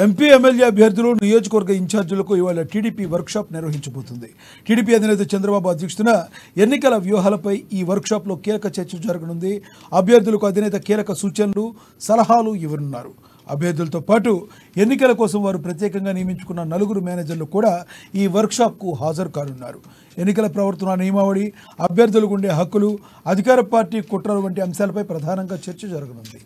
MP MLA అభ్యర్థులు నియోజకవర్గ ఇన్ఛార్జీలకు ఇవాళ టీడీపీ వర్క్షాప్ నిర్వహించబోతుంది. టీడీపీ అధినేత చంద్రబాబు అధ్యక్షతన ఎన్నికల వ్యూహాలపై ఈ వర్క్షాప్లో కీలక చర్చ జరగనుంది. అభ్యర్థులకు అధినేత కీలక సూచనలు, సలహాలు ఇవ్వనున్నారు. అభ్యర్థులతో పాటు ఎన్నికల కోసం వారు ప్రత్యేకంగా నియమించుకున్న 4 మేనేజర్లు కూడా ఈ వర్క్షాప్కు హాజరు కానున్నారు. ఎన్నికల ప్రవర్తన నియమావళి, అభ్యర్థులకు ఉండే హక్కులు, అధికార పార్టీ కుట్రలు వంటి అంశాలపై ప్రధానంగా చర్చ జరగనుంది.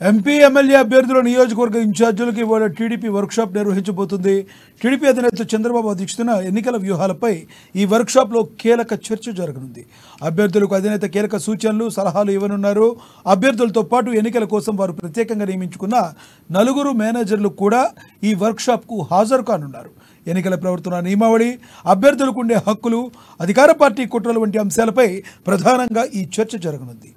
ఎంపీ ఎమ్మెల్యే అభ్యర్థుల నియోజకవర్గ ఇన్ఛార్జీలకు ఇవాళ టీడీపీ వర్క్షాప్ నిర్వహించబోతుంది. టీడీపీ అధినేత చంద్రబాబు అధ్యక్షతన ఎన్నికల వ్యూహాలపై ఈ వర్క్షాప్లో కీలక చర్చ జరగనుంది. అభ్యర్థులకు అధినేత కీలక సూచనలు, సలహాలు ఇవ్వనున్నారు. అభ్యర్థులతో పాటు ఎన్నికల కోసం వారు ప్రత్యేకంగా నియమించుకున్న 4 మేనేజర్లు కూడా ఈ వర్క్షాప్కు హాజరు కానున్నారు. ఎన్నికల ప్రవర్తన నియమావళి, అభ్యర్థులకు ఉండే హక్కులు, అధికార పార్టీ కుట్రలు వంటి అంశాలపై ప్రధానంగా ఈ చర్చ జరగనుంది.